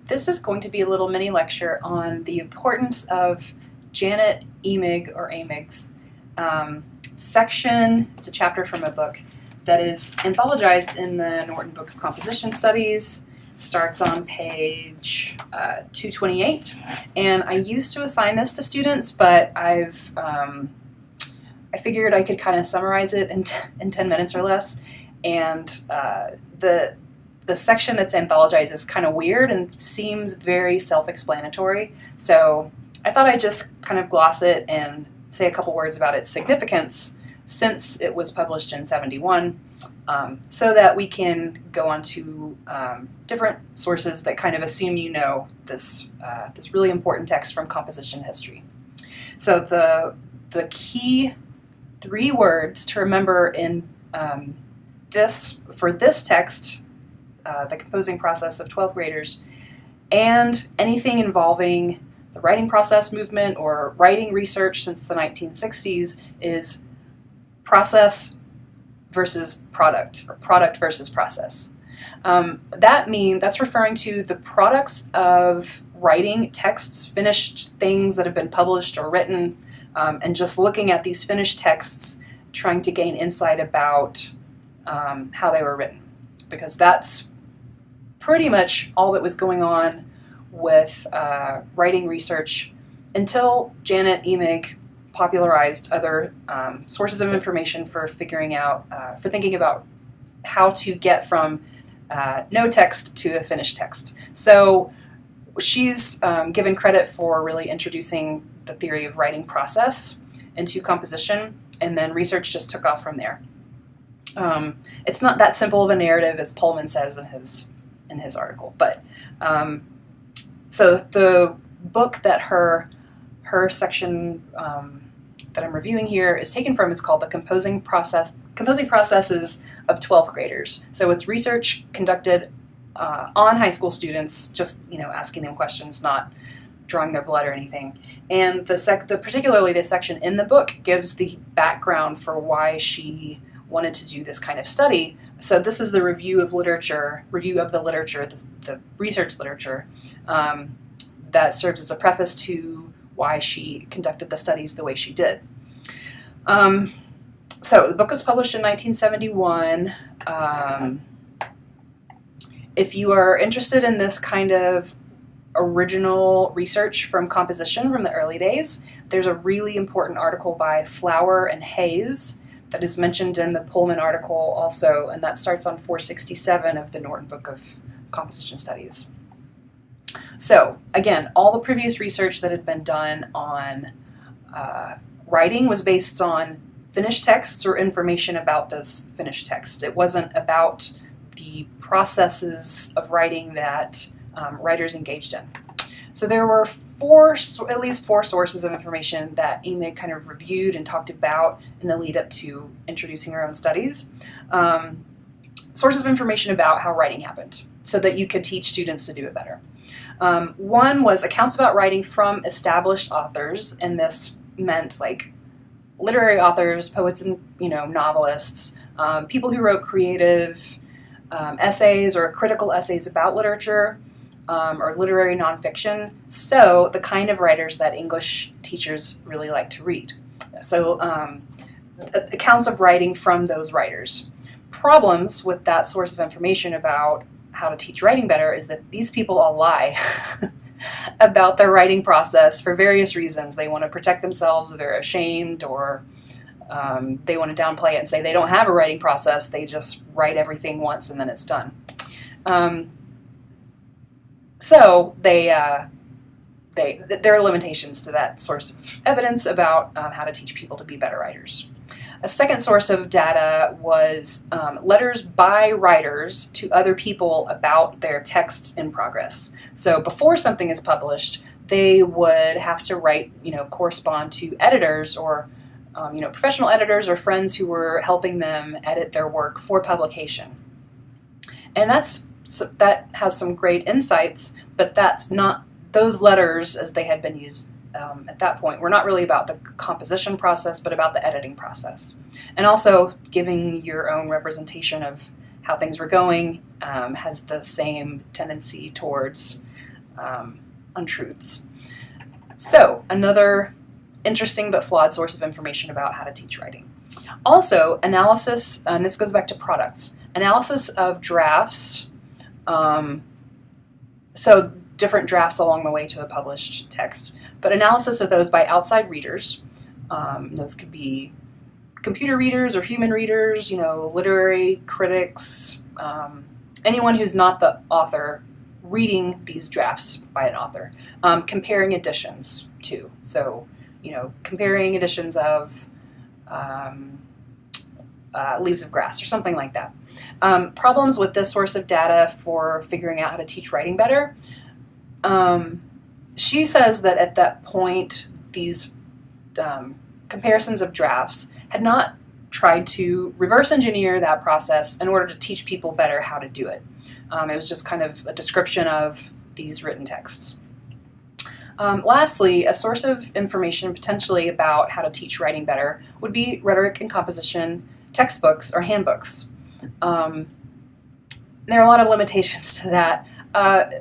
This is going to be a little mini lecture on the importance of Janet Emig or Emig's section. It's a chapter from a book that is anthologized in the Norton Book of Composition Studies. It starts on page 228, and I used to assign this to students, but I figured I could kind of summarize it in 10 minutes or less, and the section that's anthologized is kind of weird and seems very self-explanatory, so I thought I'd just kind of gloss it and say a couple words about its significance since it was published in 71, so that we can go on to different sources that kind of assume you know this really important text from composition history. So the key 3 words to remember in for this text, the composing process of 12th graders, and anything involving the writing process movement or writing research since the 1960s, is process versus product, or product versus process. That's referring to the products of writing texts, finished things that have been published or written, and just looking at these finished texts, trying to gain insight about how they were written, because that's pretty much all that was going on with writing research until Janet Emig popularized other sources of information for thinking about how to get from no text to a finished text. So she's given credit for really introducing the theory of writing process into composition, and then research just took off from there. It's not that simple of a narrative as Pullman says in his article, but so the book that her section that I'm reviewing here is taken from is called The Composing Processes of 12th Graders. So it's research conducted on high school students, just asking them questions, not drawing their blood or anything. And particularly this section in the book gives the background for why she wanted to do this kind of study. So this is the review of the literature, the research literature, that serves as a preface to why she conducted the studies the way she did. So the book was published in 1971. If you are interested in this kind of original research from composition from the early days, there's a really important article by Flower and Hayes that is mentioned in the Pullman article also, and that starts on 467 of the Norton Book of Composition Studies. So again, all the previous research that had been done on writing was based on finished texts or information about those finished texts. It wasn't about the processes of writing that writers engaged in. So there were at least four sources of information that Emig kind of reviewed and talked about in the lead up to introducing her own studies. Sources of information about how writing happened, so that you could teach students to do it better. One was accounts about writing from established authors, and this meant like literary authors, poets and novelists, people who wrote creative essays or critical essays about literature, or literary nonfiction, so the kind of writers that English teachers really like to read. So accounts of writing from those writers. Problems with that source of information about how to teach writing better is that these people all lie about their writing process for various reasons. They want to protect themselves, or they're ashamed, or they want to downplay it and say they don't have a writing process, they just write everything once and then it's done. So there are limitations to that source of evidence about how to teach people to be better writers. A second source of data was letters by writers to other people about their texts in progress. So before something is published, they would have to write, correspond to editors or professional editors or friends who were helping them edit their work for publication. And that has some great insights, but that's not, those letters as they had been used at that point were not really about the composition process, but about the editing process. And also giving your own representation of how things were going has the same tendency towards untruths. So, another interesting but flawed source of information about how to teach writing. Also, analysis, and this goes back to products, analysis of drafts, so different drafts along the way to a published text, but analysis of those by outside readers. Those could be computer readers or human readers, literary critics, anyone who's not the author reading these drafts by an author. Comparing editions too. So, comparing editions of Leaves of Grass or something like that. Problems with this source of data for figuring out how to teach writing better. She says that at that point, these comparisons of drafts had not tried to reverse engineer that process in order to teach people better how to do it. It was just kind of a description of these written texts. Lastly, a source of information potentially about how to teach writing better would be rhetoric and composition textbooks or handbooks. There are a lot of limitations to that.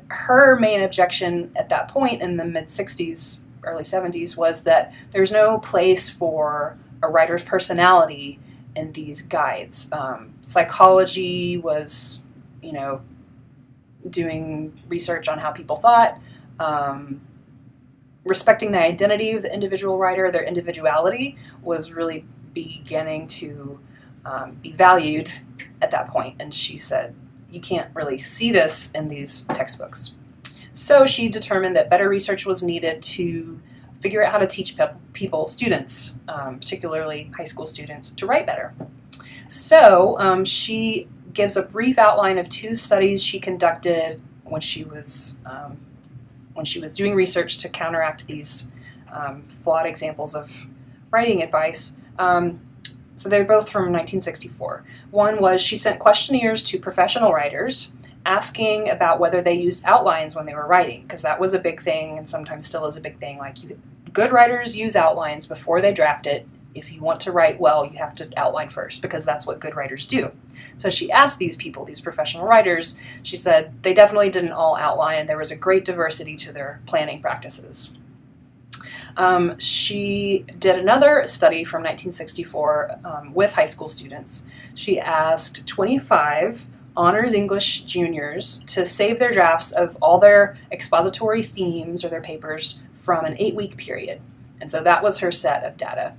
Her main objection at that point in the mid-60s, early 70s, was that there's no place for a writer's personality in these guides. Psychology was, doing research on how people thought, respecting the identity of the individual writer, their individuality, was really beginning to be valued at that point. And she said, you can't really see this in these textbooks. So she determined that better research was needed to figure out how to teach students, particularly high school students, to write better. So she gives a brief outline of 2 studies she conducted when she was doing research to counteract these flawed examples of writing advice. So they're both from 1964. One was she sent questionnaires to professional writers asking about whether they used outlines when they were writing, because that was a big thing and sometimes still is a big thing. Like, good writers use outlines before they draft it. If you want to write well, you have to outline first, because that's what good writers do. So she asked these people, these professional writers, she said they definitely didn't all outline, and there was a great diversity to their planning practices. She did another study from 1964 with high school students. She asked 25 honors English juniors to save their drafts of all their expository themes or their papers from an 8-week period. And so that was her set of data.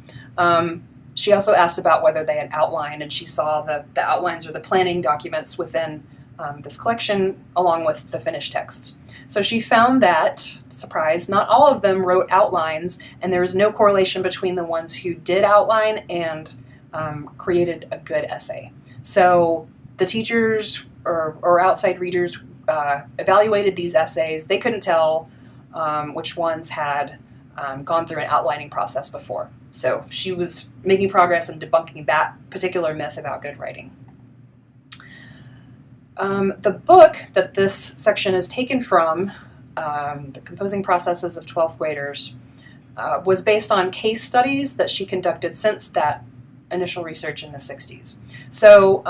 She also asked about whether they had outlined, and she saw the outlines or the planning documents within this collection along with the finished texts. So she found that, surprise, not all of them wrote outlines, and there was no correlation between the ones who did outline and created a good essay. So the teachers or outside readers evaluated these essays. They couldn't tell which ones had gone through an outlining process before. So she was making progress in debunking that particular myth about good writing. The book that this section is taken from, The Composing Processes of 12th Graders, was based on case studies that she conducted since that initial research in the 60s. So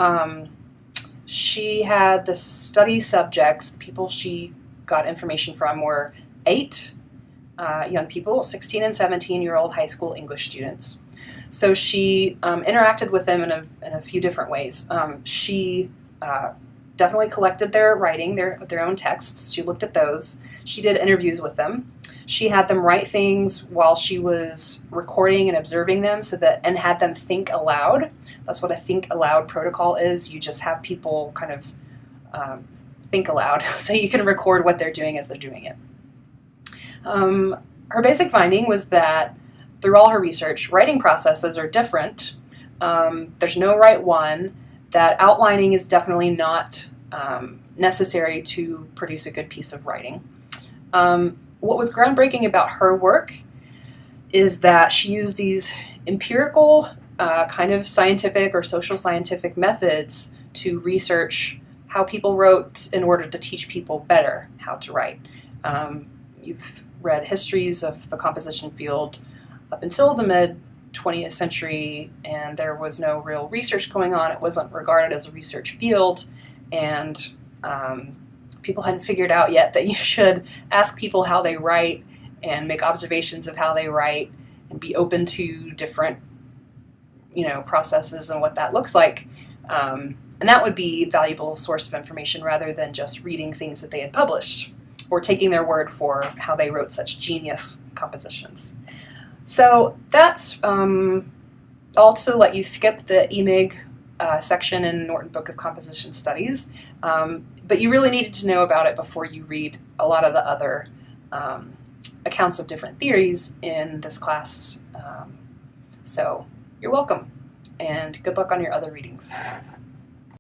she had the study subjects, the people she got information from were 8 young people, 16 and 17-year-old high school English students. So she interacted with them in a few different ways. She definitely collected their writing, their own texts. She looked at those. She did interviews with them. She had them write things while she was recording and observing them, and had them think aloud. That's what a think aloud protocol is. You just have people kind of think aloud, so you can record what they're doing as they're doing it. Her basic finding was that through all her research, writing processes are different. There's no right one. That outlining is definitely not necessary to produce a good piece of writing. What was groundbreaking about her work is that she used these empirical kind of scientific or social scientific methods to research how people wrote in order to teach people better how to write. You've read histories of the composition field up until the mid-20th century, and there was no real research going on. It wasn't regarded as a research field, and people hadn't figured out yet that you should ask people how they write and make observations of how they write and be open to different, processes and what that looks like. And that would be a valuable source of information rather than just reading things that they had published or taking their word for how they wrote such genius compositions. So that's all to let you skip the Emig section in Norton Book of Composition Studies, but you really needed to know about it before you read a lot of the other accounts of different theories in this class. So you're welcome, and good luck on your other readings.